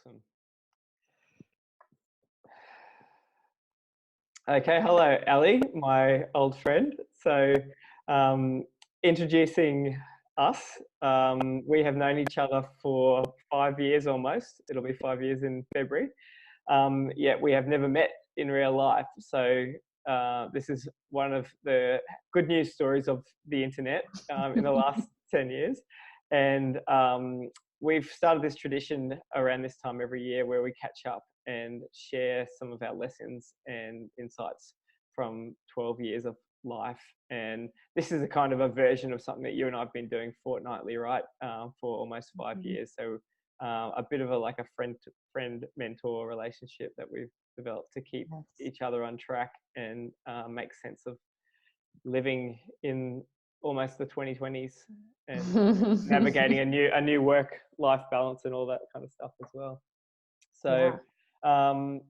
Awesome. Okay, hello, Allie, my old friend. So, introducing us, we have known each other for 5 years almost. It'll be 5 years in February. Yet we have never met in real life. So, this is one of the good news stories of the internet in the last 10 years. And we've started this tradition around this time every year where we catch up and share some of our lessons and insights from 12 years of life. And this is a kind of a version of something that you and I've been doing fortnightly, right, for almost 5 years. So a bit of a friend mentor relationship that we've developed to keep each other on track and make sense of living in almost the 2020s and navigating a new work-life balance and all that kind of stuff as well. So I'm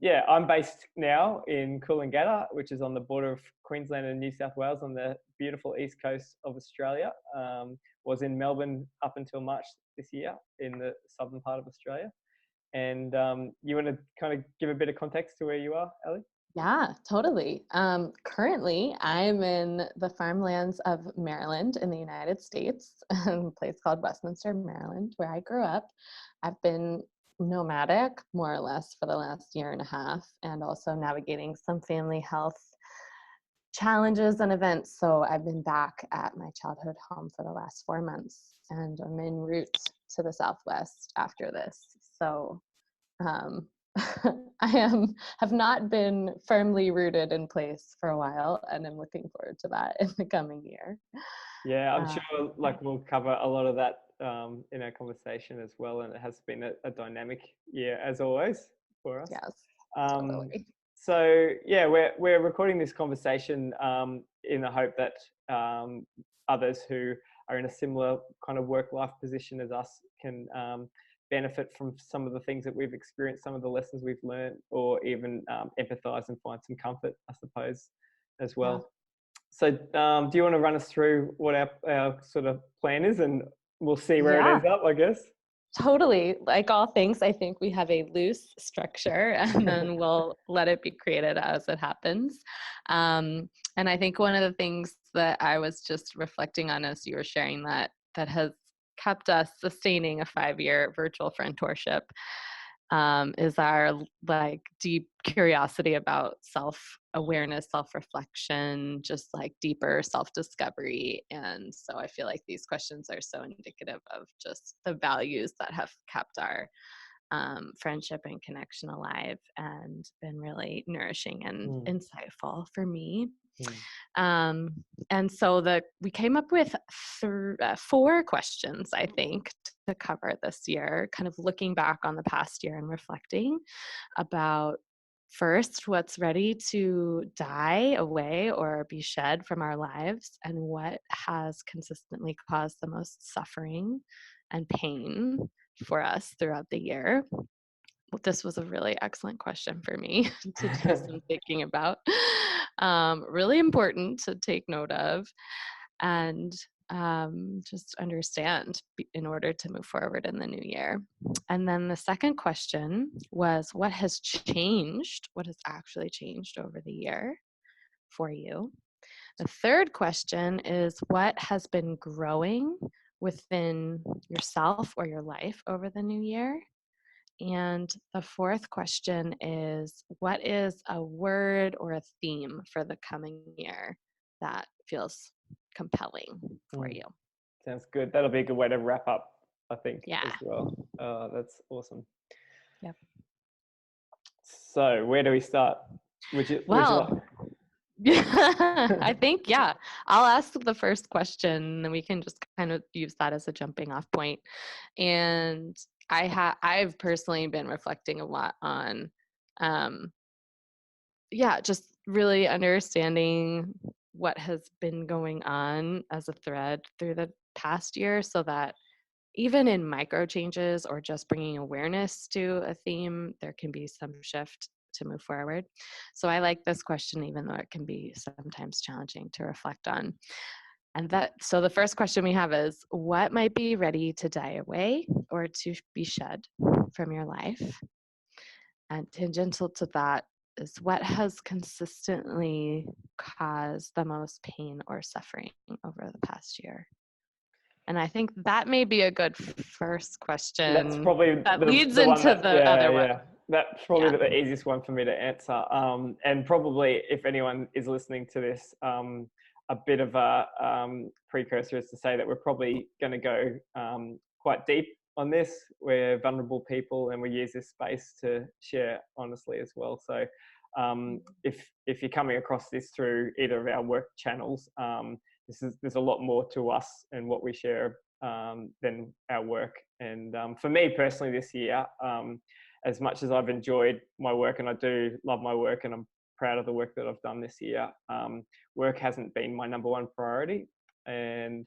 based now in Coolangatta, which is on the border of Queensland and New South Wales on the beautiful east coast of Australia. Was in Melbourne up until March this year in the southern part of Australia. And you want to kind of give a bit of context to where you are, Allie? Yeah, totally. Currently, I'm in the farmlands of Maryland in the United States, a place called Westminster, Maryland, where I grew up. I've been nomadic more or less for the last year and a half, and also navigating some family health challenges and events. So I've been back at my childhood home for the last 4 months, and I'm en route to the Southwest after this. So have not been firmly rooted in place for a while, and I'm looking forward to that in the coming year. Yeah, I'm sure we'll cover a lot of that in our conversation as well, and it has been a dynamic year as always for us. Yes, totally. So yeah, we're recording this conversation in the hope that others who are in a similar kind of work-life position as us can benefit from some of the things that we've experienced, some of the lessons we've learned, or even empathize and find some comfort, I suppose, as well. So do you want to run us through what our sort of plan is, and we'll see where it ends up, I guess? Totally. Like all things, I think we have a loose structure, and then we'll let it be created as it happens. And I think one of the things that I was just reflecting on as you were sharing that has kept us sustaining a 5-year virtual friendship is our deep curiosity about self-awareness, self-reflection, just like deeper self-discovery. And so I feel like these questions are so indicative of just the values that have kept our friendship and connection alive and been really nourishing and insightful for me. And so we came up with 4 questions, I think, to cover this year, kind of looking back on the past year and reflecting about, first, what's ready to die away or be shed from our lives, and what has consistently caused the most suffering and pain for us throughout the year. Well, this was a really excellent question for me to do some thinking about. Really important to take note of and just understand in order to move forward in the new year. And then the second question was, what has changed? What has actually changed over the year for you? The third question is, what has been growing within yourself or your life over the new year? And the fourth question is, what is a word or a theme for the coming year that feels compelling for you? Sounds good. That'll be a good way to wrap up, I think, as well. That's awesome. Yep. So where do we start? I think, I'll ask the first question, then we can just kind of use that as a jumping off point. And I've personally been reflecting a lot on, just really understanding what has been going on as a thread through the past year, so that even in micro changes or just bringing awareness to a theme, there can be some shift to move forward. So I like this question, even though it can be sometimes challenging to reflect on. So the first question we have is, what might be ready to die away or to be shed from your life? And tangential to that is, what has consistently caused the most pain or suffering over the past year? And I think that may be a good first That's question probably that leads the one into that, the yeah, other one. yeah. That's probably Yeah. the easiest one for me to answer. And probably if anyone is listening to this, a bit of a precursor is to say that we're probably going to go quite deep on this. We're vulnerable people, and we use this space to share honestly as well. So if you're coming across this through either of our work channels, there's a lot more to us and what we share than our work. And for me personally this year, as much as I've enjoyed my work, and I do love my work and I'm proud of the work that I've done this year, work hasn't been my number one priority. And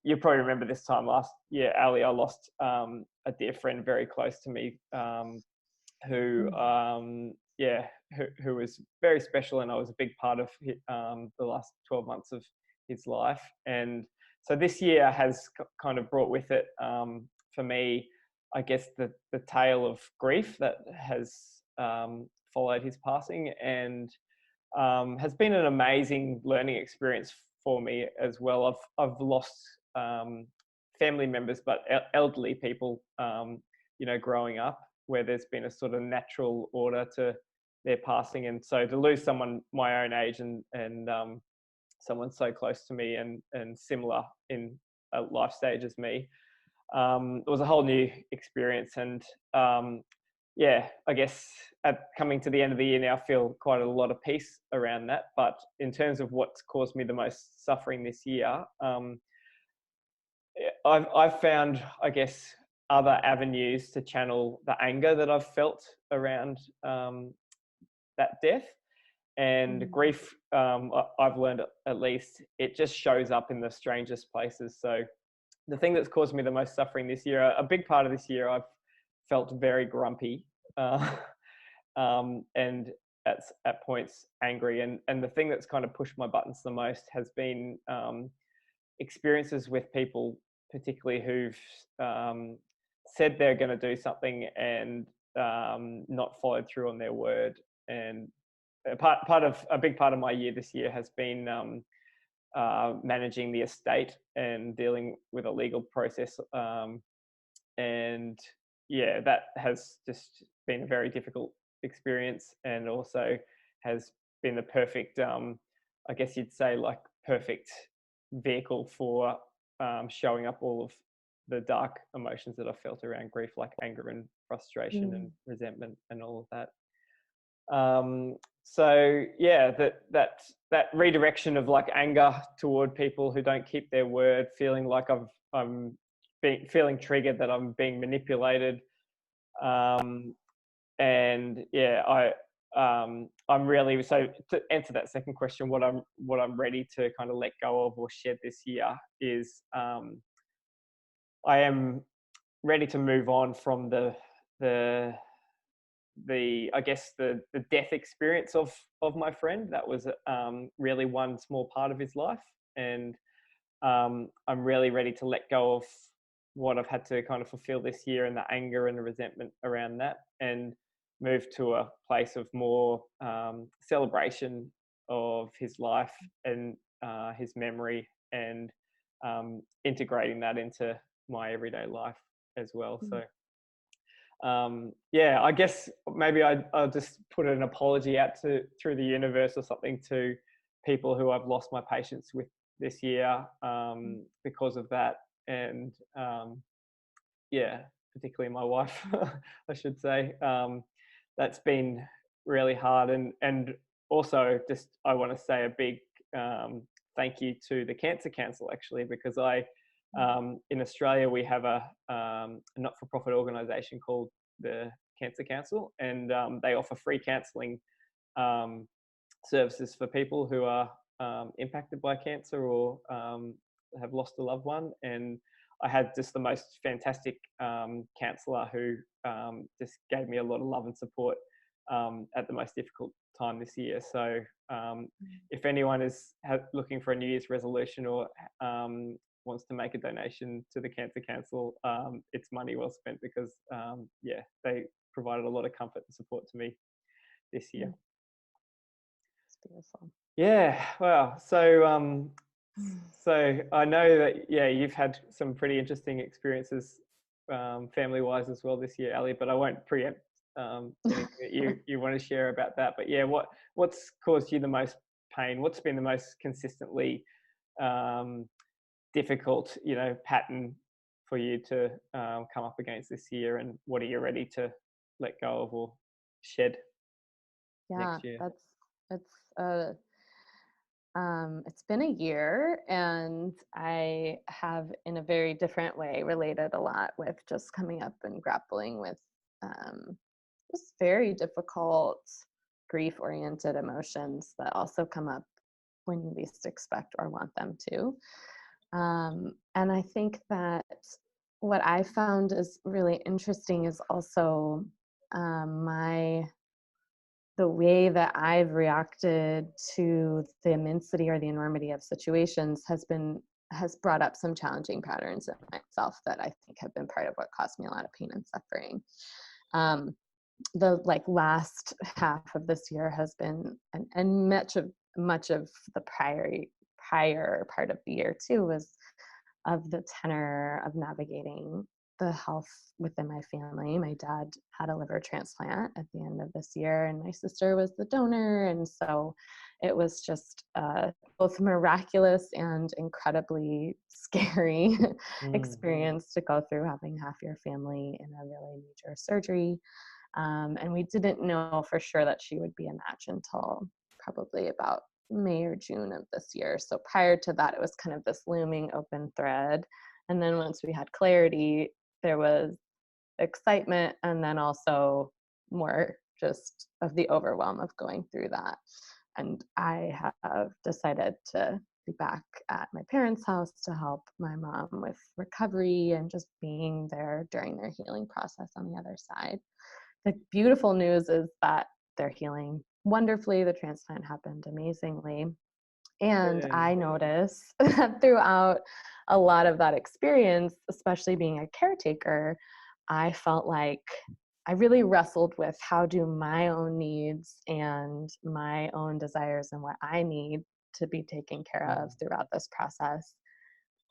you probably remember this time last year, Allie, I lost a dear friend very close to me, who who was very special, and I was a big part of the last 12 months of his life. And so this year has kind of brought with it, for me, I guess, the tale of grief that has followed his passing, and has been an amazing learning experience for me as well. I've lost family members, but elderly people, growing up, where there's been a sort of natural order to their passing. And so to lose someone my own age and someone so close to me and similar in a life stage as me, it was a whole new experience. And I guess coming to the end of the year now, I feel quite a lot of peace around that. But in terms of what's caused me the most suffering this year, I've found, I guess, other avenues to channel the anger that I've felt around that death. And grief, I've learned, at least, it just shows up in the strangest places. So the thing that's caused me the most suffering this year, a big part of this year, I've felt very grumpy, and at points angry. And the thing that's kind of pushed my buttons the most has been experiences with people, particularly who've said they're going to do something and not followed through on their word. And a big part of my year this year has been managing the estate and dealing with a legal process. And that has just been a very difficult experience, and also has been the perfect, I guess you'd say, like, perfect vehicle for showing up all of the dark emotions that I felt around grief, like anger and frustration and resentment and all of that. That redirection of like anger toward people who don't keep their word, feeling like I'm feeling triggered, that I'm being manipulated, I'm really, so to answer that second question, what I'm ready to kind of let go of or shed this year is I am ready to move on from the I guess the death experience of my friend. That was really one small part of his life, and I'm really ready to let go of what I've had to kind of fulfill this year, and the anger and the resentment around that, and move to a place of more celebration of his life and his memory, and integrating that into my everyday life as well. So I guess maybe I'll just put an apology out through the universe or something to people who I've lost my patience with this year because of that. And particularly my wife, I should say. That's been really hard. And also, just I want to say a big thank you to the Cancer Council, actually, because in Australia, we have a not-for-profit organisation called the Cancer Council, and they offer free counselling services for people who are impacted by cancer or have lost a loved one. And I had just the most fantastic counsellor who just gave me a lot of love and support at the most difficult time this year. So if anyone is looking for a New Year's resolution or wants to make a donation to the Cancer Council, it's money well spent, because they provided a lot of comfort and support to me this year. It's beautiful. Yeah, wow. So I know that you've had some pretty interesting experiences family-wise as well this year, Allie, but I won't preempt anything that you want to share about that. But what's caused you the most pain? What's been the most consistently difficult, pattern for you to come up against this year, and what are you ready to let go of or shed next year? It's been a year, and I have, in a very different way, related a lot with just coming up and grappling with just very difficult grief-oriented emotions that also come up when you least expect or want them to. And I think that what I found is really interesting is also the way that I've reacted to the immensity or the enormity of situations has brought up some challenging patterns in myself that I think have been part of what caused me a lot of pain and suffering. The last half of this year has been, and much of the prior part of the year too, was of the tenor of navigating the health within my family. My dad had a liver transplant at the end of this year, and my sister was the donor. And so it was just both miraculous and incredibly scary experience to go through, having half your family in a really major surgery. And we didn't know for sure that she would be a match until probably about May or June of this year. So prior to that, it was kind of this looming open thread. And then once we had clarity, there was excitement, and then also more just of the overwhelm of going through that. And I have decided to be back at my parents' house to help my mom with recovery and just being there during their healing process on the other side. The beautiful news is that they're healing wonderfully. The transplant happened amazingly. And I notice that throughout a lot of that experience, especially being a caretaker, I felt like I really wrestled with how do my own needs and my own desires and what I need to be taken care of throughout this process,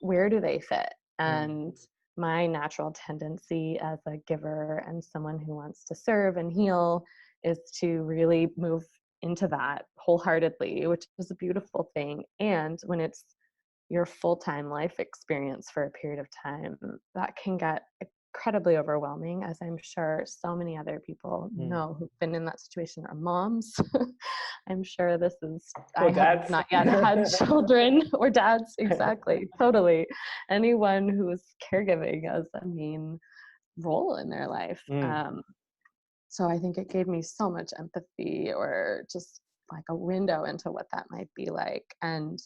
where do they fit? And my natural tendency as a giver and someone who wants to serve and heal is to really move into that wholeheartedly, which is a beautiful thing. And when it's your full-time life experience for a period of time, that can get incredibly overwhelming, as I'm sure so many other people know who've been in that situation, are moms. I'm sure this is, I have not yet had children, or dads, exactly, totally. Anyone who's caregiving as a main role in their life. So I think it gave me so much empathy, or just like a window into what that might be like. And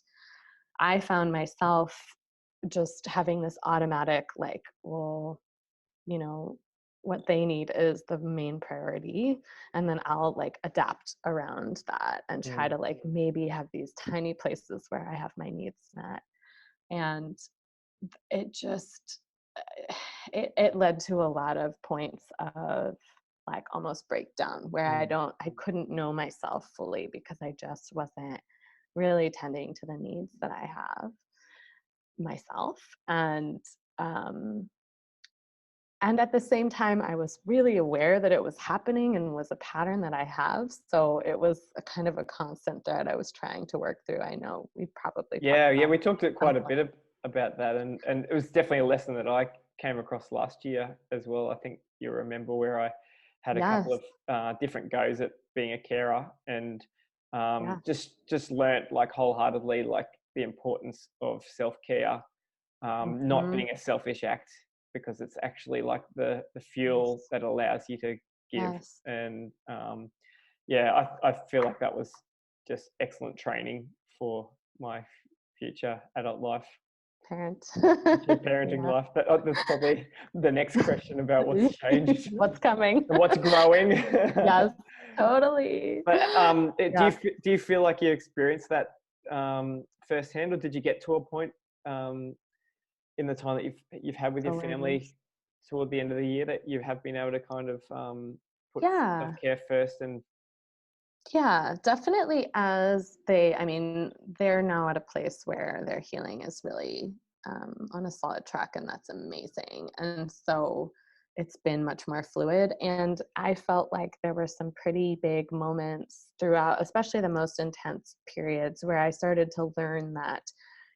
I found myself just having this automatic, like, well, what they need is the main priority. And then I'll adapt around that and try to maybe have these tiny places where I have my needs met. And it just, it led to a lot of points of almost breakdown, where I couldn't know myself fully, because I just wasn't really tending to the needs that I have myself. And at the same time, I was really aware that it was happening and was a pattern that I have. So it was a kind of a constant thread I was trying to work through. I know we probably we talked quite a bit about that, and it was definitely a lesson that I came across last year as well. I think you remember where I had a couple of different goes at being a carer, and just learnt wholeheartedly the importance of self-care, not being a selfish act, because it's actually the fuel that allows you to give. And I feel like that was just excellent training for my future adult life. Parenting life. That's probably the next question about what's changed. What's coming. What's growing. Yes, totally. But do you feel like you experienced that firsthand, or did you get to a point in the time that you've had with The your family learnings. toward the end of the year that you have been able to kind of put Yeah. self-care first and Yeah, definitely as I mean, they're now at a place where their healing is really on a solid track, and that's amazing. And so it's been much more fluid. And I felt like there were some pretty big moments throughout, especially the most intense periods, where I started to learn that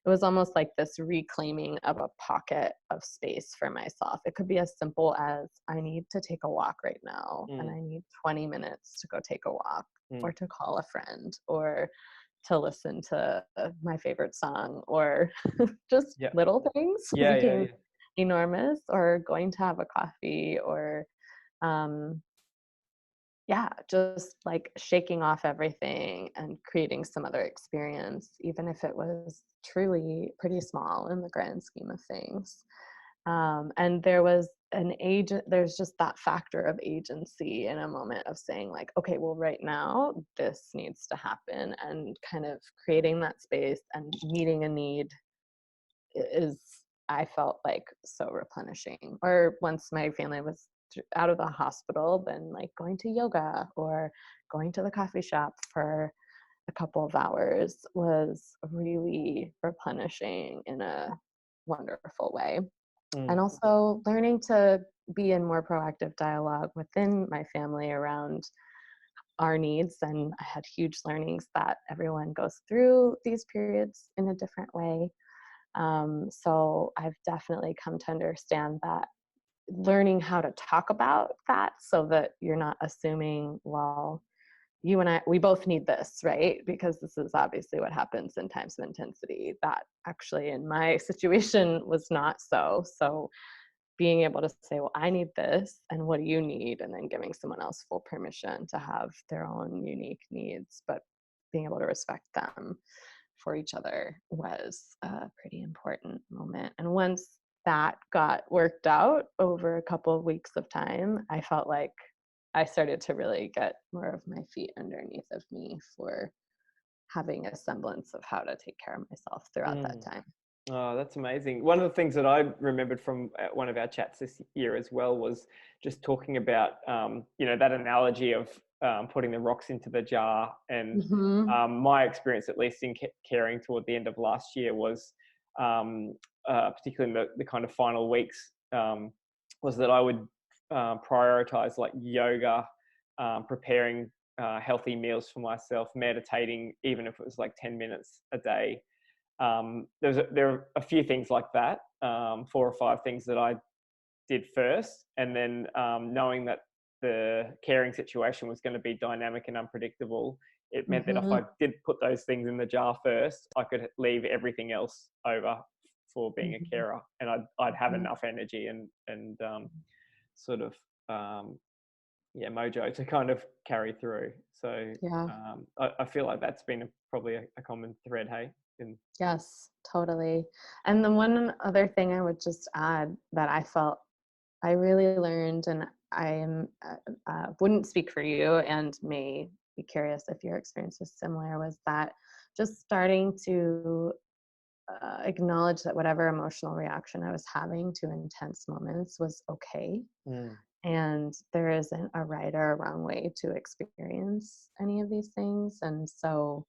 it was almost like this reclaiming of a pocket of space for myself. It could be as simple as I need to take a walk right now, and mm, I need 20 minutes to go take a walk, or mm, to call a friend, or to listen to my favorite song, or just yeah, little things yeah, yeah, became yeah, enormous, or going to have a coffee, or um, yeah, just like shaking off everything and creating some other experience, even if it was truly pretty small in the grand scheme of things. And there's just that factor of agency in a moment of saying, like, okay, well, right now this needs to happen, and kind of creating that space and meeting a need is, I felt like, so replenishing. Or once my family was out of the hospital, then like going to yoga or going to the coffee shop for a couple of hours was really replenishing in a wonderful way. And mm, also learning to be in more proactive dialogue within my family around our needs. And I had huge learnings that everyone goes through these periods in a different way. So I've definitely come to understand that learning how to talk about that, so that you're not assuming, well, you and I, we both need this, right? Because this is obviously what happens in times of intensity. That actually in my situation was not so. So being able to say, well, I need this, and what do you need? And then giving someone else full permission to have their own unique needs, but being able to respect them for each other was a pretty important moment. And once that got worked out over a couple of weeks of time, I felt like I started to really get more of my feet underneath of me for having a semblance of how to take care of myself throughout that mm. time. Oh, that's amazing. One of the things that I remembered from one of our chats this year as well was just talking about, that analogy of putting the rocks into the jar. And Mm-hmm. my experience, at least in caring toward the end of last year, was particularly in the kind of final weeks, was that I would prioritize like yoga, preparing healthy meals for myself, meditating, even if it was like 10 minutes a day. There are a few things like that, 4 or 5 things that I did first, and then knowing that the caring situation was going to be dynamic and unpredictable, it meant that if Mm-hmm. I did put those things in the jar first, I could leave everything else over for being a Mm-hmm. carer, and I'd have Yeah. enough energy and sort of mojo to kind of carry through. So Yeah. I feel like that's been probably a common thread, hey, in Yes, totally. And the one other thing I would just add that I felt I really learned, and I am wouldn't speak for you, and may be curious if your experience was similar, was that just starting to acknowledge that whatever emotional reaction I was having to intense moments was okay. mm, And there isn't a right or a wrong way to experience any of these things. And so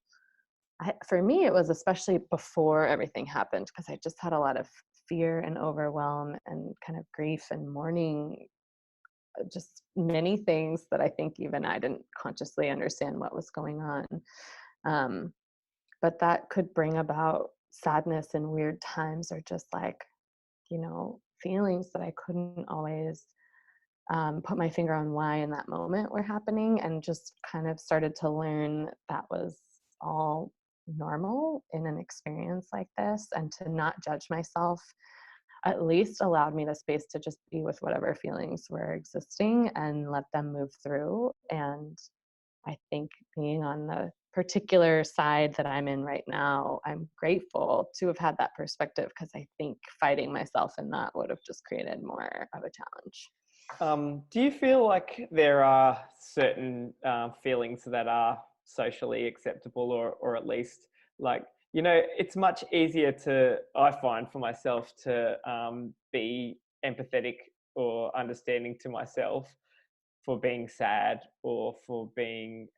for me, it was especially before everything happened, because I just had a lot of fear and overwhelm and kind of grief and mourning, just many things that I think even I didn't consciously understand what was going on. Um, but that could bring about sadness in weird times, or just like, feelings that I couldn't always put my finger on why in that moment were happening, and just kind of started to learn that was all normal in an experience like this, and to not judge myself at least allowed me the space to just be with whatever feelings were existing and let them move through. And I think being on the particular side that I'm in right now, I'm grateful to have had that perspective, because I think fighting myself in that would have just created more of a challenge. Do you feel like there are certain feelings that are socially acceptable, or at least like It's much easier I find for myself to be empathetic or understanding to myself for being sad or for being,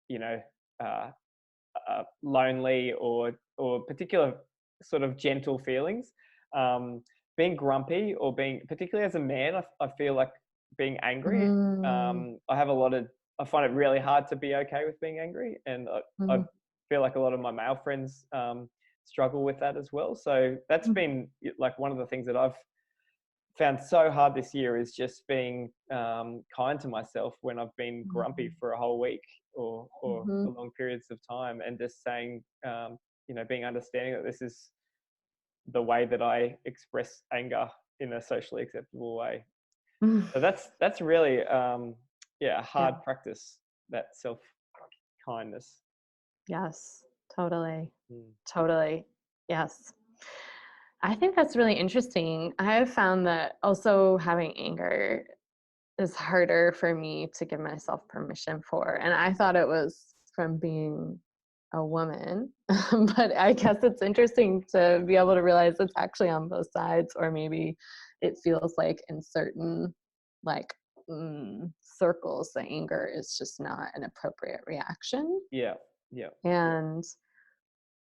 you know, uh, lonely or particular sort of gentle feelings. Um, Being grumpy or being, particularly as a man, I feel like being angry. Mm, I find it really hard to be okay with being angry, and I mhm, feel like a lot of my male friends struggle with that as well. So that's mhm, been like one of the things that I've found so hard this year is just being kind to myself when I've been grumpy mhm, for a whole week or mhm. for long periods of time, and just saying, being understanding that this is the way that I express anger in a socially acceptable way. Mm, So that's really, a yeah. hard practice, that self kindness. Yes. Totally. Mm. Totally. Yes. I think that's really interesting. I have found that also having anger is harder for me to give myself permission for. And I thought it was from being a woman. But I guess it's interesting to be able to realize it's actually on both sides, or maybe it feels like in certain like circles, the anger is just not an appropriate reaction. Yeah, yeah, And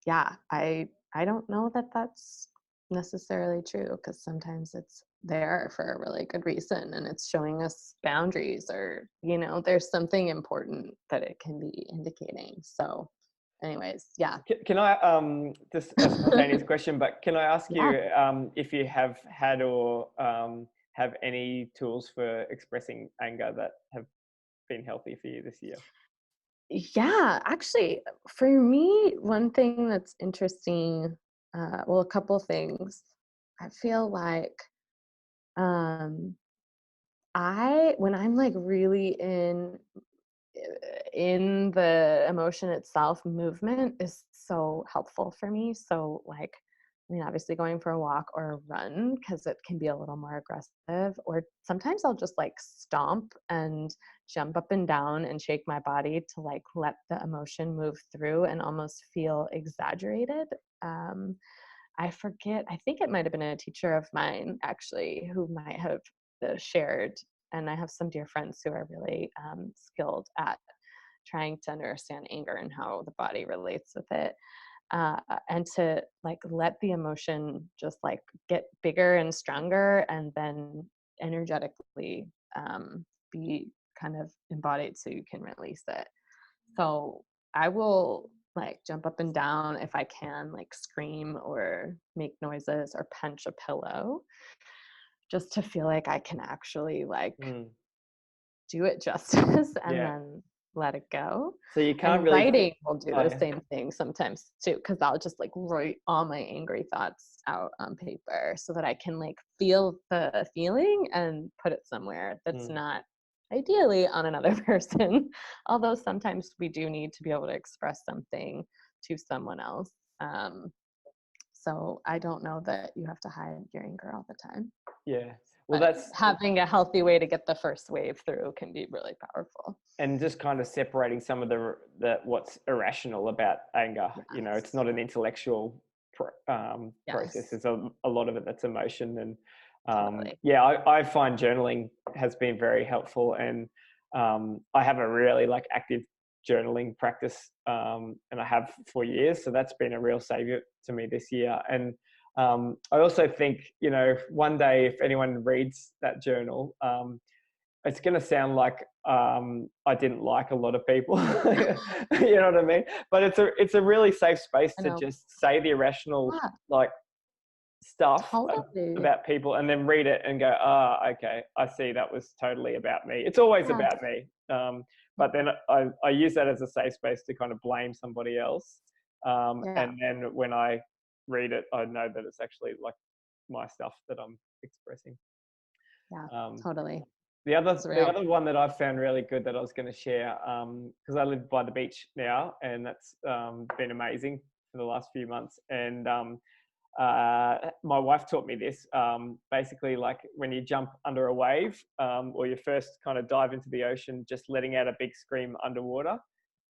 yeah, I don't know that that's necessarily true, because sometimes it's there for a really good reason and it's showing us boundaries, or there's something important that it can be indicating. So anyways, yeah. Can I, just a spontaneous question, but can I ask Yeah. you if you have had or have any tools for expressing anger that have been healthy for you this year? Yeah, actually, for me, one thing that's interesting, well, a couple things. I feel like um when I'm like really in the emotion itself, movement is so helpful for me. So, like, I mean, obviously going for a walk or a run, because it can be a little more aggressive, or sometimes I'll just like stomp and jump up and down and shake my body to like let the emotion move through and almost feel exaggerated. Um, I forget, I think it might have been a teacher of mine actually who might have shared, and I have some dear friends who are really skilled at trying to understand anger and how the body relates with it. And to like let the emotion just like get bigger and stronger, and then energetically be kind of embodied so you can release it. So I will like jump up and down if I can, like scream or make noises or punch a pillow, just to feel like I can actually like Mm, do it justice and yeah. then let it go. So you can't And really. writing will do Oh, the yeah. same thing sometimes too, because I'll just like write all my angry thoughts out on paper so that I can like feel the feeling and put it somewhere that's Mm, not ideally on another person. Although sometimes we do need to be able to express something to someone else. Um, so I don't know that you have to hide your anger all the time, yeah. Well, but that's having a healthy way to get the first wave through can be really powerful. and just kind of separating some of the what's irrational about anger. It's Yes. not an intellectual process. Yes. There's a lot of it that's emotion, and Totally. yeah, I find journaling has been very helpful, and I have a really like active journaling practice, and I have for years, so that's been a real savior to me this year. And I also think, one day if anyone reads that journal, it's going to sound like I didn't like a lot of people. You know what I mean? But it's a really safe space I to know. just say the irrational Yeah, like stuff totally. about people, and then read it and go, okay, I see that was totally about me. It's always Yeah. about me. But then I use that as a safe space to kind of blame somebody else. Yeah. And then when I read it, I know that it's actually like my stuff that I'm expressing. Yeah. Um, Totally. the other It's the real. other one that I've found really good that I was going to share, because I live by the beach now, and that's been amazing for the last few months. And my wife taught me this. Basically, like when you jump under a wave, or you first kind of dive into the ocean, just letting out a big scream underwater.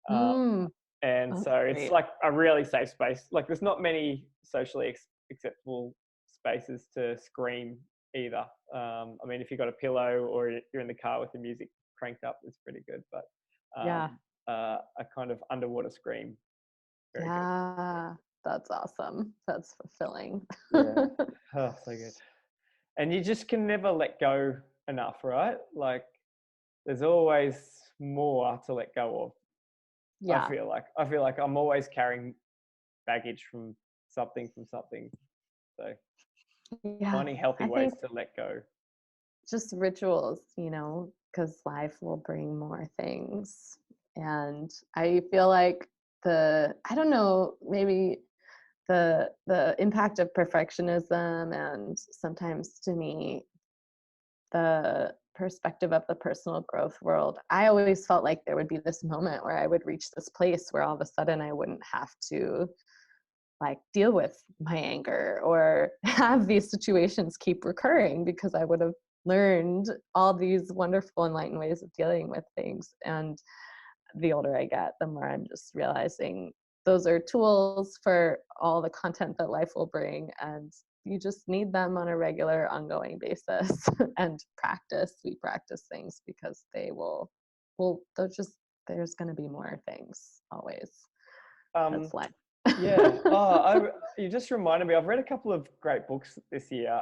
Uh, Mm. And Oh, so that's it's great. like a really safe space. Like there's not many socially acceptable spaces to scream either. I mean, if you've got a pillow or you're in the car with the music cranked up, it's pretty good. But Yeah. a kind of underwater scream, very good. Yeah. That's awesome. That's fulfilling. Yeah. Oh, so good. And you just can never let go enough, right? Like there's always more to let go of. Yeah. I feel like I'm always carrying baggage from something. So Yeah. finding healthy I ways think to let go. just rituals, because life will bring more things. And I feel like I don't know, maybe the impact of perfectionism, and sometimes to me the perspective of the personal growth world, I always felt like there would be this moment where I would reach this place where all of a sudden I wouldn't have to like deal with my anger or have these situations keep recurring, because I would have learned all these wonderful enlightened ways of dealing with things. And the older I get, the more I'm just realizing those are tools for all the content that life will bring, and you just need them on a regular ongoing basis. And we practice things because they'll just there's going to be more things always. Um, That's life. yeah. You just reminded me. I've read a couple of great books this year,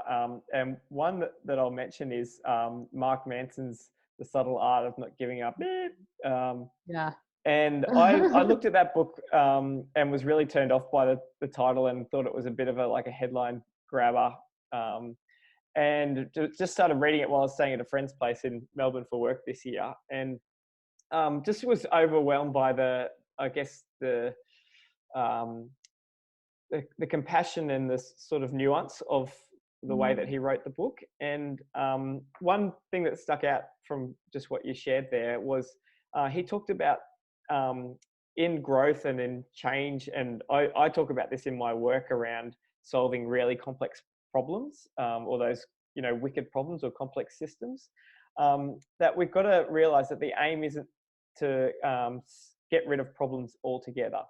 and one that I'll mention is Mark Manson's "The Subtle Art of Not Giving Up." Um, Yeah. and I looked at that book and was really turned off by the title and thought it was a bit of a headline grabber. Um, and just started reading it while I was staying at a friend's place in Melbourne for work this year, and just was overwhelmed by I guess um, the compassion and the sort of nuance of the way that Mm, he wrote the book. And one thing that stuck out from just what you shared there was he talked about in growth and in change. And I talk about this in my work around solving really complex problems, or those wicked problems or complex systems. That we've got to realize that the aim isn't to get rid of problems altogether.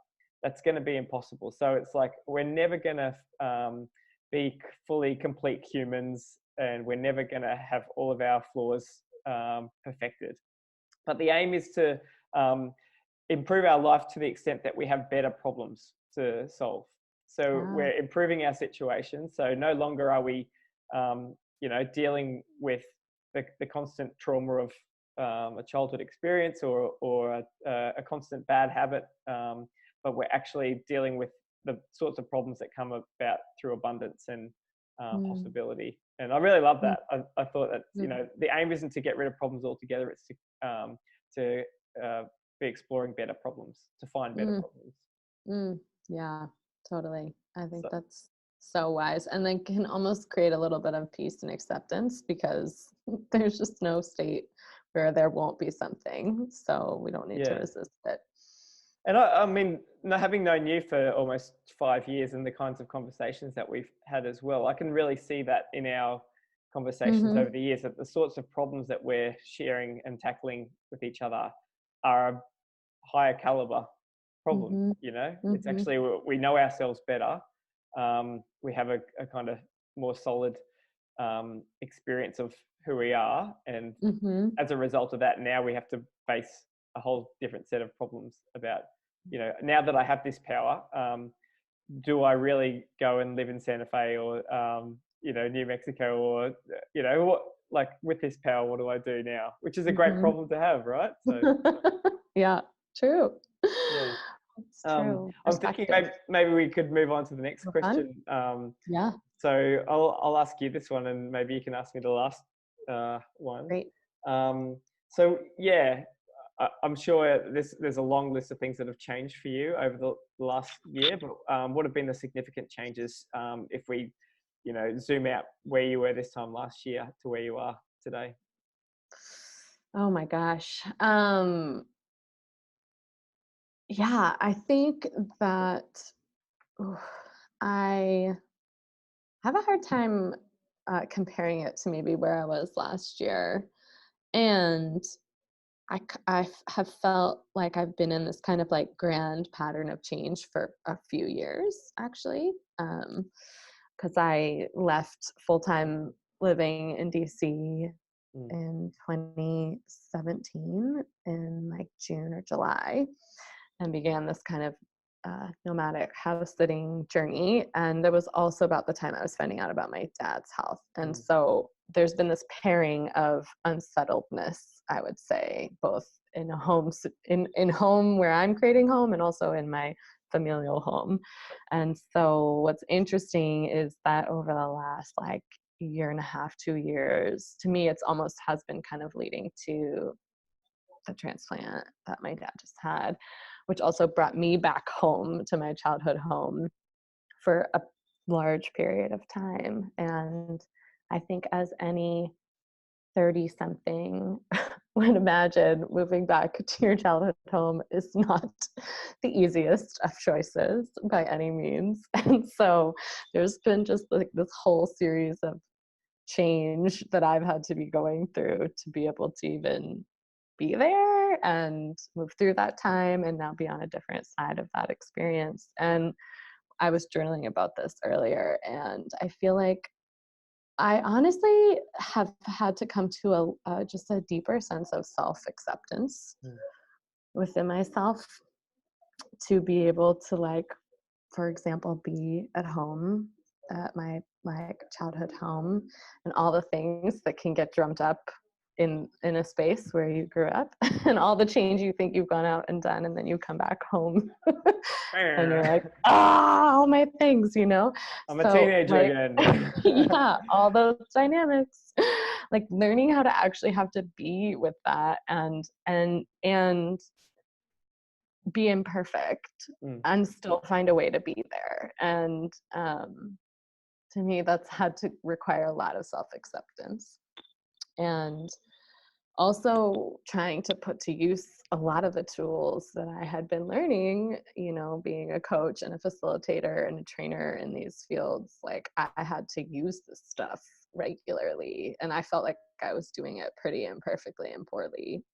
That's going to be impossible. So it's like we're never going to be fully complete humans, and we're never going to have all of our flaws perfected. But the aim is to um, improve our life to the extent that we have better problems to solve. So yeah. we're improving our situation. So no longer are we, dealing with the constant trauma of a childhood experience or a constant bad habit, but we're actually dealing with the sorts of problems that come about through abundance and Mm, possibility. And I really love mm, that. I thought that mm, the aim isn't to get rid of problems altogether; it's to be exploring better problems, to find better mm, problems. mm. Yeah, totally. I think So that's so wise. And then can almost create a little bit of peace and acceptance, because there's just no state where there won't be something. So we don't need to yeah, resist it. and I mean, having known you for almost 5 years and the kinds of conversations that we've had as well, I can really see that in our conversations Mm-hmm. over the years, that the sorts of problems that we're sharing and tackling with each other are a higher caliber problem. Mm-hmm. It's Mm-hmm. actually, we know ourselves better. We have a kind of more solid experience of who we are, and Mm-hmm. as a result of that, now we have to face a whole different set of problems about, now that I have this power, do I really go and live in Santa Fe or New Mexico, or what, like, with this power, what do I do now? Which is a great Mm-hmm. problem to have, right? So Yeah, true. yeah. It's true. I'm thinking Perspective. maybe we could move on to the next For fun? question. Yeah, So I'll ask you this one, and maybe you can ask me the last one. great. Um, so yeah, I'm sure there's a long list of things that have changed for you over the last year. But what have been the significant changes, if we, zoom out where you were this time last year to where you are today? Oh my gosh. Yeah, I think that oof, I have a hard time comparing it to maybe where I was last year. And have felt like I've been in this kind of like grand pattern of change for a few years, actually. Because I left full time living in DC Mm. in 2017 in like June or July, and began this kind of nomadic house sitting journey. And there was also about the time I was finding out about my dad's health. And Mm. so there's been this pairing of unsettledness, I would say, both in a home, in home where I'm creating home, and also in my familial home. And so what's interesting is that over the last like year and a half, 2 years, to me, it's almost has been kind of leading to the transplant that my dad just had, which also brought me back home to my childhood home for a large period of time. And I think as any 30 something would imagine, moving back to your childhood home is not the easiest of choices by any means. And so there's been just like this whole series of change that I've had to be going through to be able to even be there and move through that time and now be on a different side of that experience. And I was journaling about this earlier, and I feel like I honestly have had to come to just a deeper sense of self-acceptance Mm. within myself to be able to, like, for example, be at home at my like childhood home, and all the things that can get drummed up in a space where you grew up, and all the change you think you've gone out and done, and then you come back home and you're like, ah, all my things, you know. I'm a So teenager like, again. yeah, all those dynamics, like learning how to actually have to be with that, and be imperfect Mm. and still find a way to be there. And to me, that's had to require a lot of self-acceptance, and also trying to put to use a lot of the tools that I had been learning, you know, being a coach and a facilitator and a trainer in these fields. Like, I had to use this stuff regularly, and I felt like I was doing it pretty imperfectly and poorly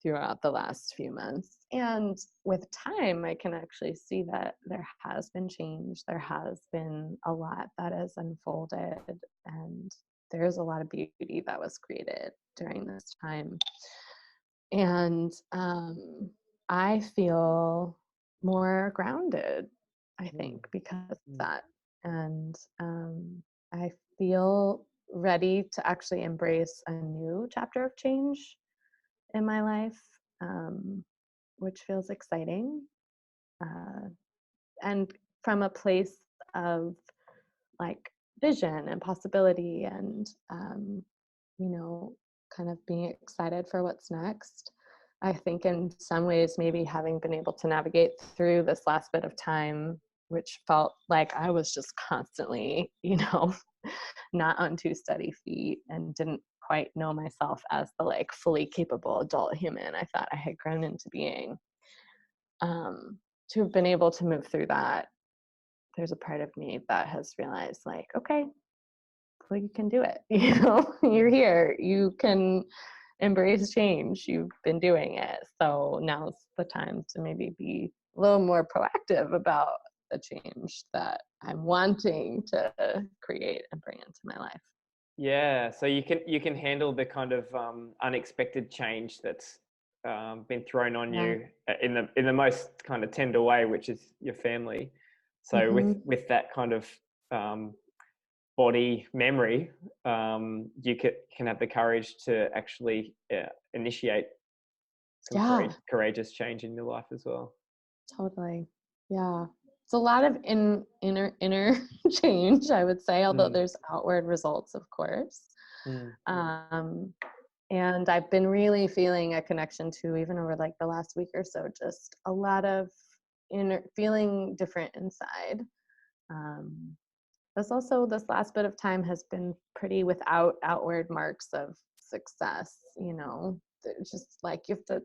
throughout the last few months. And with time, I can actually see that there has been change. There has been a lot that has unfolded, and there's a lot of beauty that was created during this time. And I feel more grounded, I Mm. think, because of Mm. that. And I feel ready to actually embrace a new chapter of change in my life, um, which feels exciting. Uh, and from a place of like vision and possibility, and, you know, kind of being excited for what's next. I think in some ways, maybe having been able to navigate through this last bit of time, which felt like I was just constantly, you know, not on too steady feet and didn't quite know myself as the like fully capable adult human I thought I had grown into being. To have been able to move through that, there's a part of me that has realized, like, okay, well, you can do it. You know, you're here. You can embrace change. You've been doing it. So now's the time to maybe be a little more proactive about the change that I'm wanting to create and bring into my life. Yeah, so you can handle the kind of unexpected change that's been thrown on Yeah. you in the most kind of tender way, which is your family. So with Hmm. with that kind of um, body memory, you can have the courage to actually initiate some Yeah, courageous change in your life as well. totally. Yeah. It's a lot of inner change, I would say, although Mm. there's outward results, of course. Mm. Um, and I've been really feeling a connection to, even over like the last week or so, just a lot of inner feeling different inside. Um, this also, this last bit of time has been pretty without outward marks of success. You know, it's just like you have to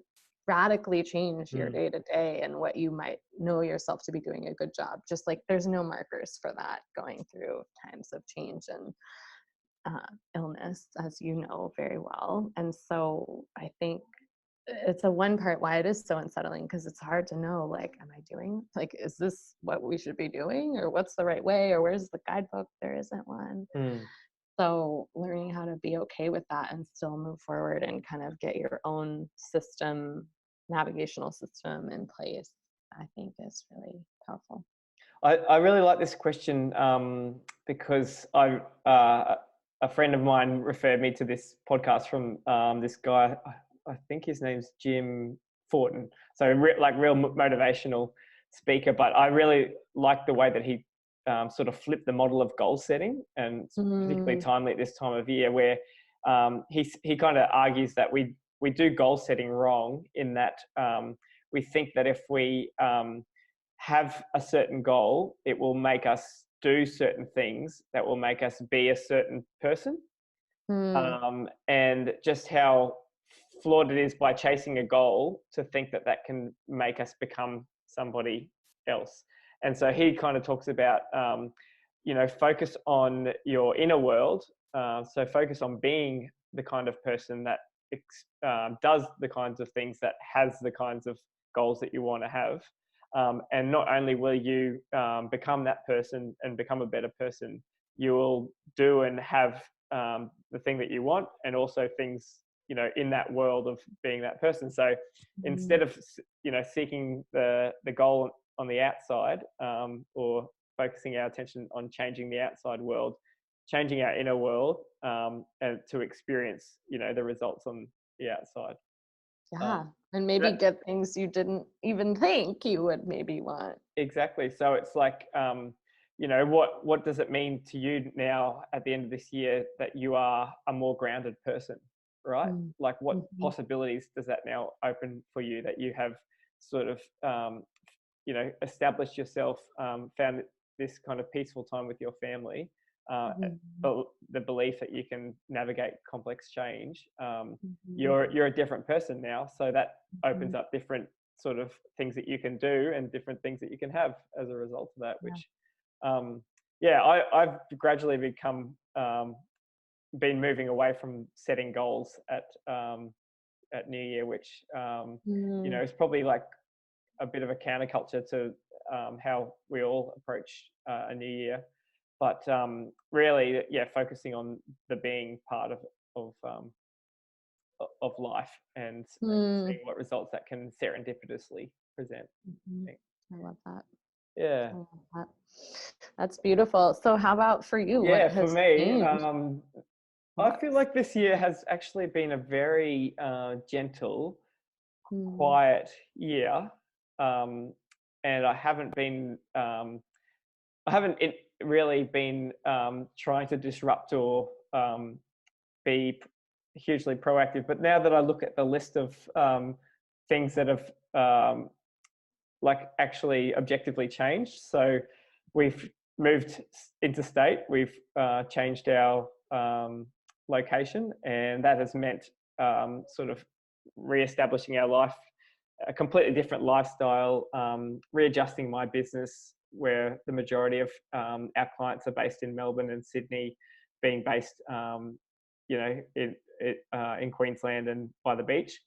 radically change your Mm. day to day and what you might know yourself to be doing a good job. Just like there's no markers for that going through times of change and illness, as you know very well. And so I think it's a one part why it is so unsettling, because it's hard to know, like, am I doing, like, is this what we should be doing, or what's the right way, or where's the guidebook? There isn't one. Mm. So learning how to be okay with that and still move forward and kind of get your own system, navigational system in place, I think is really powerful. I really like this question because a friend of mine referred me to this podcast from this guy. I think his name's Jim Fortin. So like real motivational speaker. But I really like the way that he sort of flipped the model of goal setting, and it's particularly timely at this time of year where he kind of argues that we do goal setting wrong in that we think that if we have a certain goal, it will make us do certain things that will make us be a certain person. And just how flawed it is by chasing a goal to think that that can make us become somebody else. And so he kind of talks about, focus on your inner world. So focus on being the kind of person that does the kinds of things, that has the kinds of goals that you want to have. And not only will you become that person and become a better person, you will do and have the thing that you want, and also things, in that world of being that person. So instead of, seeking the goal on the outside, or focusing our attention on changing the outside world, changing our inner world, and to experience, the results on the outside. Yeah. And maybe get things you didn't even think you would maybe want. Exactly. So it's like, what does it mean to you now at the end of this year that you are a more grounded person, right? Like what possibilities does that now open for you, that you have sort of, established yourself, found this kind of peaceful time with your family, the belief that you can navigate complex change. You're a different person now, so that opens up different sort of things that you can do and different things that you can have as a result of that. Which, I've gradually become been moving away from setting goals at New Year, which is probably like a bit of a counterculture to how we all approach a new year. But really, focusing on the being part of life, and seeing what results that can serendipitously present. I love that. Yeah. I love that. That's beautiful. So how about for you? Yeah, What for has me, changed? I feel like this year has actually been a very gentle, quiet year, and I haven't been really been trying to disrupt or be hugely proactive. But now that I look at the list of things that have like actually objectively changed, so we've moved interstate, we've changed our location, and that has meant sort of re-establishing our life, a completely different lifestyle, readjusting my business, where the majority of our clients are based in Melbourne and Sydney, being based, in Queensland and by the beach.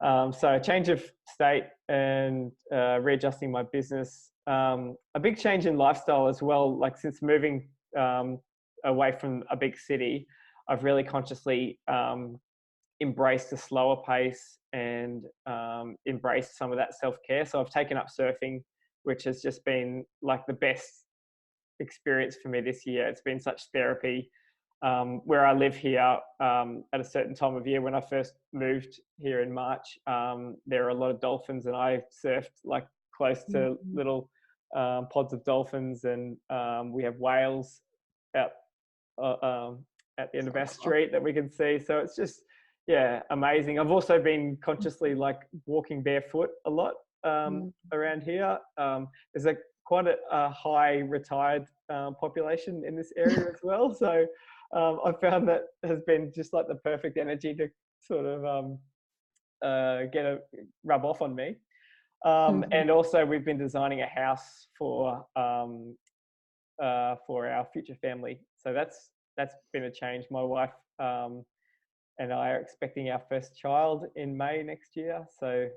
So a change of state and readjusting my business. A big change in lifestyle as well. Like since moving away from a big city, I've really consciously embraced a slower pace and embraced some of that self-care. So I've taken up surfing, which has just been like the best experience for me this year. It's been such therapy. Where I live here, at a certain time of year, when I first moved here in March, there are a lot of dolphins, and I surfed like close to little pods of dolphins, and we have whales out at the end of our street that we can see. So it's just, amazing. I've also been consciously like walking barefoot a lot around here. There's quite a high retired population in this area as well. So I found that has been just like the perfect energy to sort of rub off on me. And also we've been designing a house for our future family. So that's been a change. My wife and I are expecting our first child in May next year. So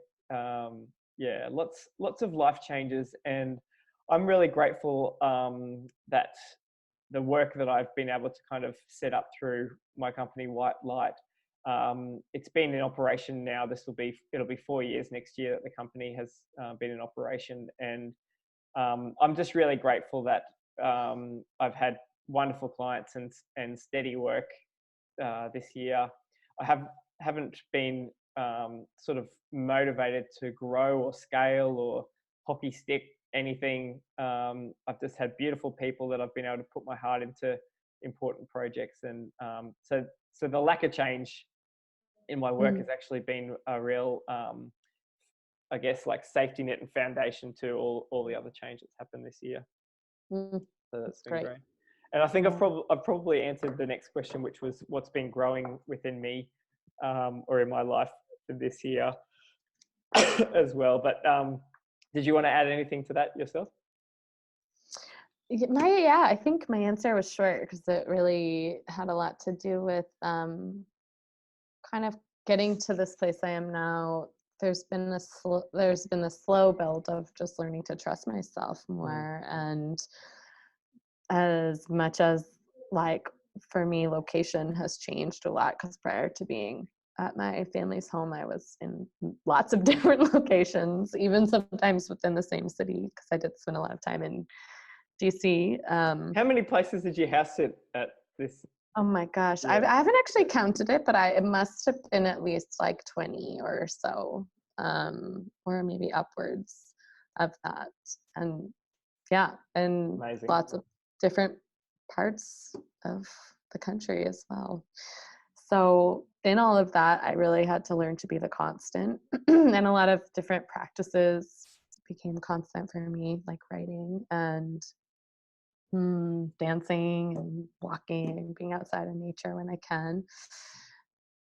yeah, lots of life changes, and I'm really grateful that the work that I've been able to kind of set up through my company White Light, it's been in operation now. It'll be 4 years next year that the company has been in operation, and I'm just really grateful that I've had wonderful clients and steady work this year. Haven't been sort of motivated to grow or scale or hockey stick anything. I've just had beautiful people that I've been able to put my heart into important projects, and so the lack of change in my work has actually been a real I guess like safety net and foundation to all the other change that's happened this year. So that's been great. And I think I've probably answered the next question, which was what's been growing within me or in my life for this year as well. But did you want to add anything to that yourself? I think my answer was short because it really had a lot to do with kind of getting to this place I am now. There's been a slow build of just learning to trust myself more, and as much as like for me, location has changed a lot, because prior to being at my family's home, I was in lots of different locations, even sometimes within the same city, because I did spend a lot of time in DC. How many places did you house sit at this? Oh my gosh, yeah. I haven't actually counted it, but it must have been at least like 20 or so, or maybe upwards of that. And yeah, and amazing. Lots of different parts of the country as well. So in all of that, I really had to learn to be the constant, and a lot of different practices became constant for me, like writing and dancing and walking and being outside in nature when I can.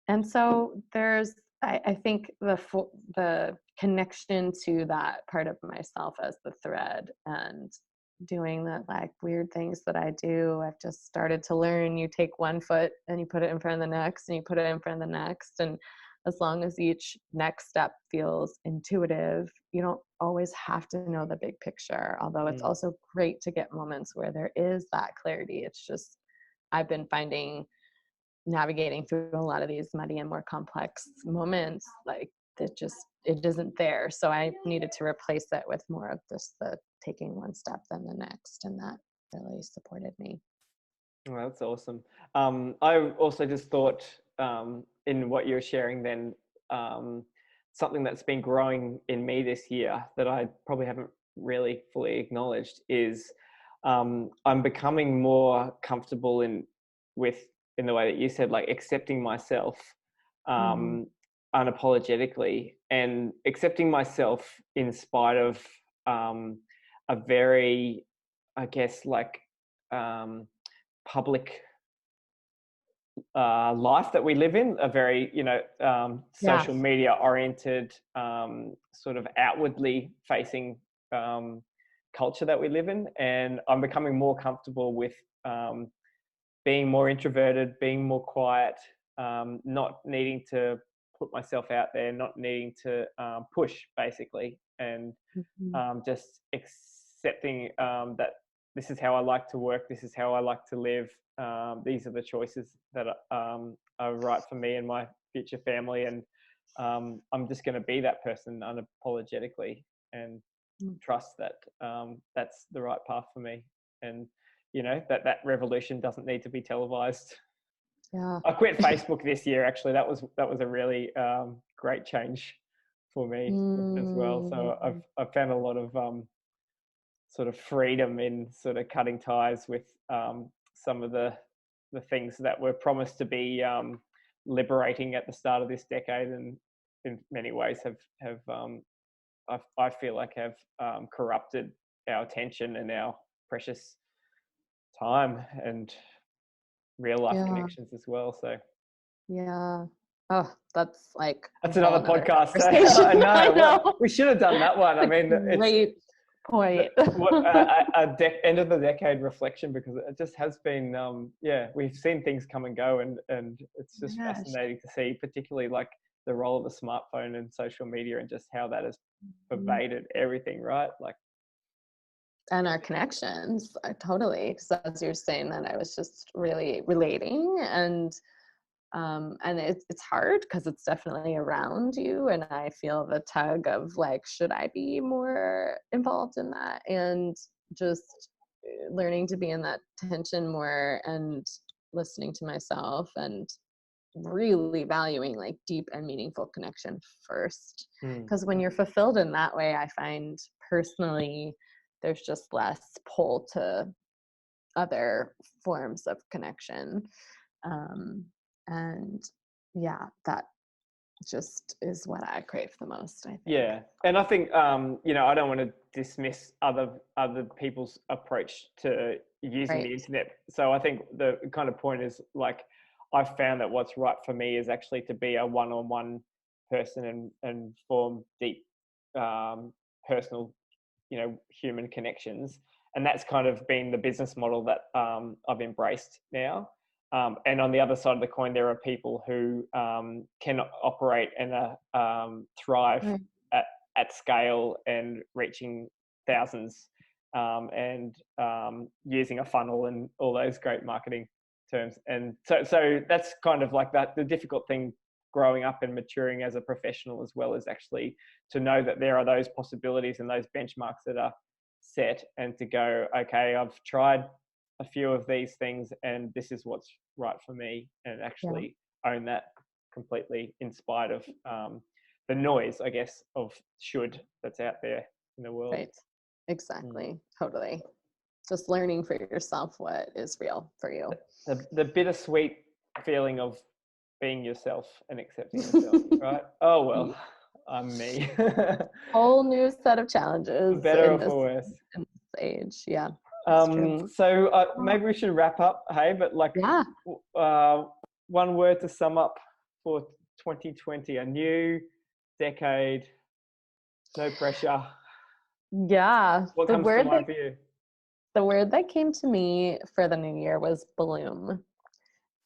And so there's, I think the connection to that part of myself as the thread, and doing the like weird things that I do. I've just started to learn, you take one foot and you put it in front of the next, and you put it in front of the next. And as long as each next step feels intuitive, you don't always have to know the big picture, although it's also great to get moments where there is that clarity. It's just, I've been finding navigating through a lot of these muddy and more complex moments, like it isn't there. So I needed to replace it with more of this, the taking one step then the next, and that really supported me. Well, that's awesome. I also just thought in what you're sharing then, something that's been growing in me this year that I probably haven't really fully acknowledged is I'm becoming more comfortable in the way that you said, like accepting myself unapologetically, and accepting myself in spite of a very, I guess, like public life that we live in, a very, social media oriented, sort of outwardly facing culture that we live in. And I'm becoming more comfortable with being more introverted, being more quiet, not needing to put myself out there, not needing to push, basically, and just accepting that this is how I like to work, this is how I like to live, these are the choices that are right for me and my future family, and I'm just going to be that person unapologetically, and trust that that's the right path for me, and that revolution doesn't need to be televised. I quit Facebook this year, actually. That was a really great change for me as well. So I've found a lot of sort of freedom in sort of cutting ties with some of the things that were promised to be liberating at the start of this decade, and in many ways have I feel like have corrupted our attention and our precious time and real life connections as well. So that's another podcast. I know. We should have done that one. I mean, great Quite. End of the decade reflection, because it just has been, we've seen things come and go, and it's Oh just my gosh. fascinating to see, particularly like the role of the smartphone and social media and just how that has Mhm. pervaded everything, right? Like, And our connections, totally. Because as you're saying that, I was just really relating, and it's hard because it's definitely around you, and I feel the tug of like, should I be more involved in that? And just learning to be in that tension more, and listening to myself, and really valuing like deep and meaningful connection first. mm, Because when you're fulfilled in that way, I find personally there's just less pull to other forms of connection. um, and yeah, that just is what I crave the most, I think. yeah, and I think I don't want to dismiss other people's approach to using the Right. internet. So I think the kind of point is like, I've found that what's right for me is actually to be a one-on-one person and form deep personal, human connections. And that's kind of been the business model that I've embraced now. And on the other side of the coin, there are people who can operate and thrive Right. at scale and reaching thousands, and using a funnel and all those great marketing terms. And so that's kind of like that. The difficult thing growing up and maturing as a professional as well, is actually to know that there are those possibilities and those benchmarks that are set, and to go, okay, I've tried a few of these things and this is what's right for me, and Yeah. actually own that completely, in spite of the noise, I guess, of should that's out there in the world. Right. Exactly. Totally. Just learning for yourself what is real for you. The bittersweet feeling of being yourself and accepting yourself, right? Oh well, Yeah. I'm me. Whole new set of For challenges better or for worse. in this age. Yeah, it's true. So Oh, maybe we should wrap up, hey? But like, yeah. uh, one word to sum up for 2020: a new decade, no pressure. Yeah. What comes to mind for you? The word that came to me for the new year was bloom.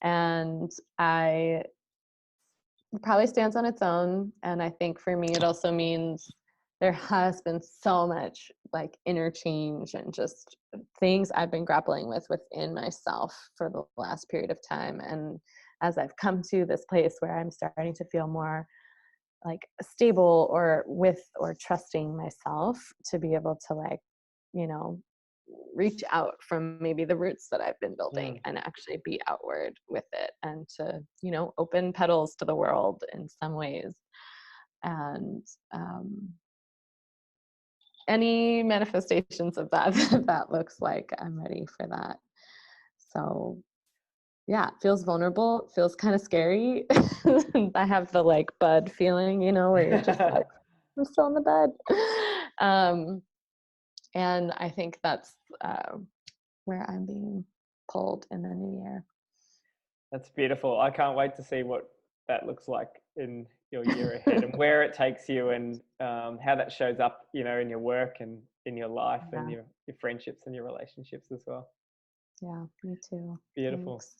And I it probably stands on its own. And I think for me, it also means there has been so much like interchange and just things I've been grappling with within myself for the last period of time. And as I've come to this place where I'm starting to feel more like stable or with or trusting myself to be able to like, you know, reach out from maybe the roots that I've been building Mm. and actually be outward with it, and to, open petals to the world in some ways. And any manifestations of that that looks like, I'm ready for that. So yeah, it feels vulnerable, it feels kind of scary. I have the like bud feeling, where you're just like, I'm still in the bed. And I think that's where I'm being pulled in the new year. That's beautiful. I can't wait to see what that looks like in your year ahead, and where it takes you, and how that shows up, in your work and in your life and Yeah, your friendships and your relationships as well. yeah, me too. Beautiful. Thanks.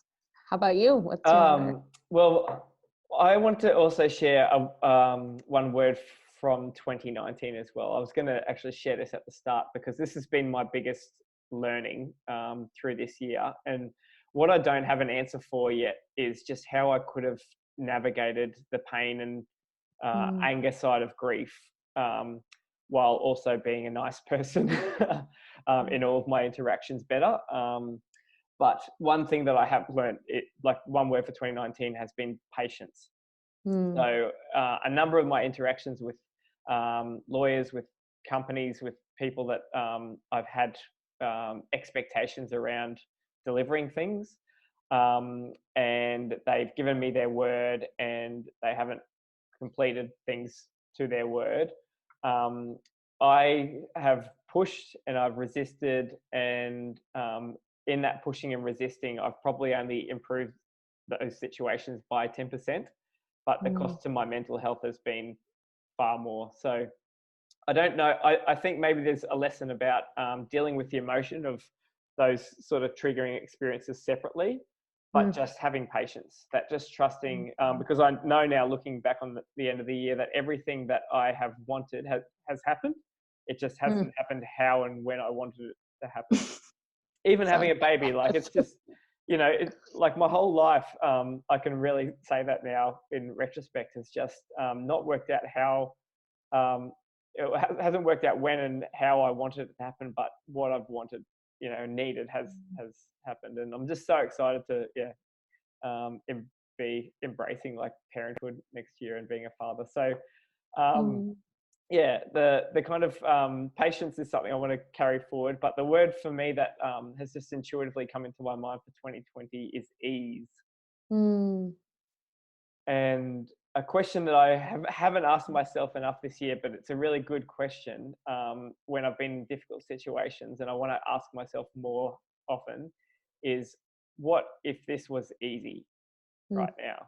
How about you? What's your Well, I want to also share one word from 2019 as well. I was going to actually share this at the start, because this has been my biggest learning through this year. And what I don't have an answer for yet is just how I could have navigated the pain and mm, anger side of grief, while also being a nice person in all of my interactions better. But one thing that I have learned, like one word for 2019 has been patience. mm, So a number of my interactions with lawyers, with companies, with people that I've had expectations around delivering things, and they've given me their word and they haven't completed things to their word. Um, I have pushed and I've resisted, and in that pushing and resisting, I've probably only improved those situations by 10%, but the mm, cost to my mental health has been far more. So I don't know. I think maybe there's a lesson about dealing with the emotion of those sort of triggering experiences separately, but Mm, just having patience, that just trusting, mm, because I know now looking back on the end of the year that everything that I have wanted has happened. It just mm. hasn't happened how and when I wanted it to happen. Even having Sounds a baby, like it's just, like my whole life, I can really say that now in retrospect, has just not worked out how um, it hasn't worked out when and how I wanted it to happen, but what I've wanted, needed has happened, and I'm just so excited to be embracing like parenthood next year and being a father. So um, mm, yeah, the kind of patience is something I want to carry forward, but the word for me that has just intuitively come into my mind for 2020 is ease. mm, And a question that I haven't asked myself enough this year, but it's a really good question when I've been in difficult situations, and I want to ask myself more often is, what if this was easy mm, right now?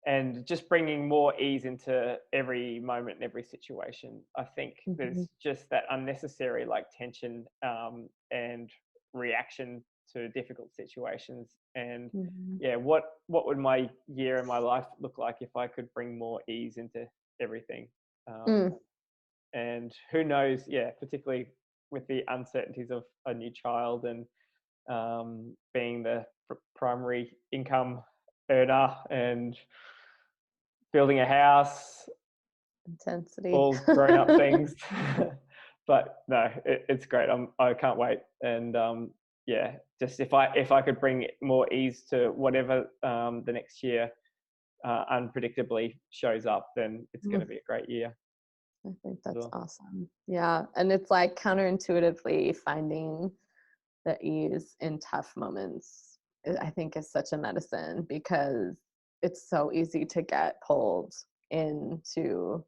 And just bringing more ease into every moment and every situation. I think mhm, there's just that unnecessary like tension and reaction to difficult situations. And mhm, yeah, what would my year and my life look like if I could bring more ease into everything? Um, mm. and who knows? Yeah, particularly with the uncertainties of a new child and being the primary income earner and building a house, Intensity. all grown up things. But no, it's great. I can't wait. And yeah, just if I could bring more ease to whatever the next year unpredictably shows up, then it's going to Mm, be a great year I think as that's well. awesome. Yeah. And it's like counterintuitively finding the ease in tough moments, I think is such a medicine because it's so easy to get pulled into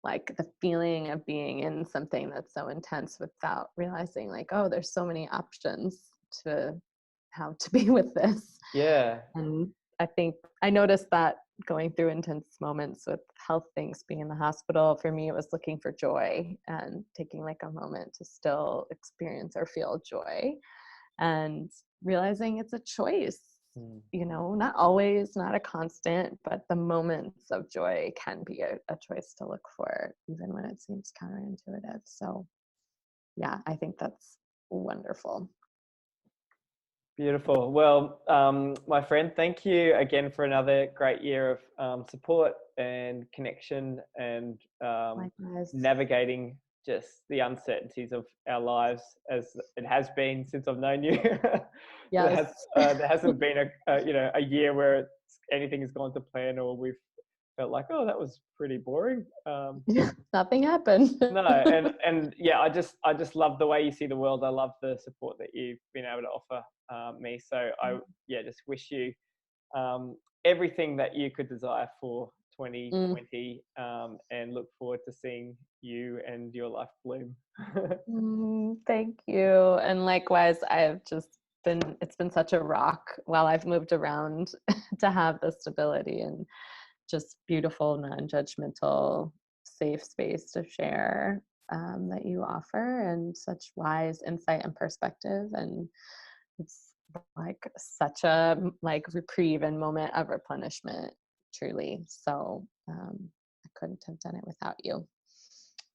like the feeling of being in something that's so intense without realizing like, oh, there's so many options to how to be with this. Yeah, And I think I noticed that going through intense moments with health things, being in the hospital, for me, it was looking for joy and taking like a moment to still experience or feel joy and realizing it's a choice. mm, Not always, not a constant, but the moments of joy can be a choice to look for, even when it seems counterintuitive. So, yeah, I think that's wonderful. beautiful. Well, my friend, thank you again for another great year of support and connection and Likewise. navigating just the uncertainties of our lives as it has been since I've known you. Yes. There hasn't been a year where anything has gone to plan or we've felt like, oh, that was pretty boring. Nothing happened. No, and yeah, I just love the way you see the world. I love the support that you've been able to offer me. So I yeah, just wish you everything that you could desire for Mm. 2020, and look forward to seeing you and your life bloom. Thank you. And likewise, it's been such a rock while I've moved around to have the stability and just beautiful, non-judgmental, safe space to share that you offer and such wise insight and perspective. And it's like such a like reprieve and moment of replenishment, truly. So I couldn't have done it without you.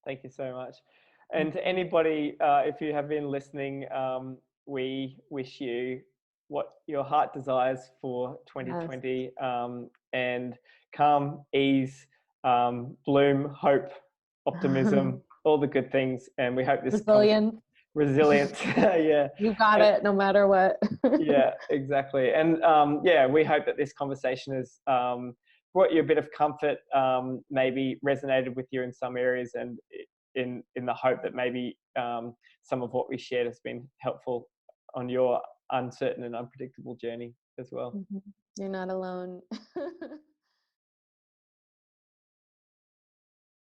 Thank you so much. And to anybody, if you have been listening, we wish you what your heart desires for Yes. 2020, and calm, ease, bloom, hope, optimism, all the good things. And we hope this comes Resilience. resilience. Yeah. You got And, it no matter what. yeah, exactly. And yeah, we hope that this conversation has brought you a bit of comfort, maybe resonated with you in some areas, and in the hope that maybe some of what we shared has been helpful on your uncertain and unpredictable journey as well. Mhm. You're not alone.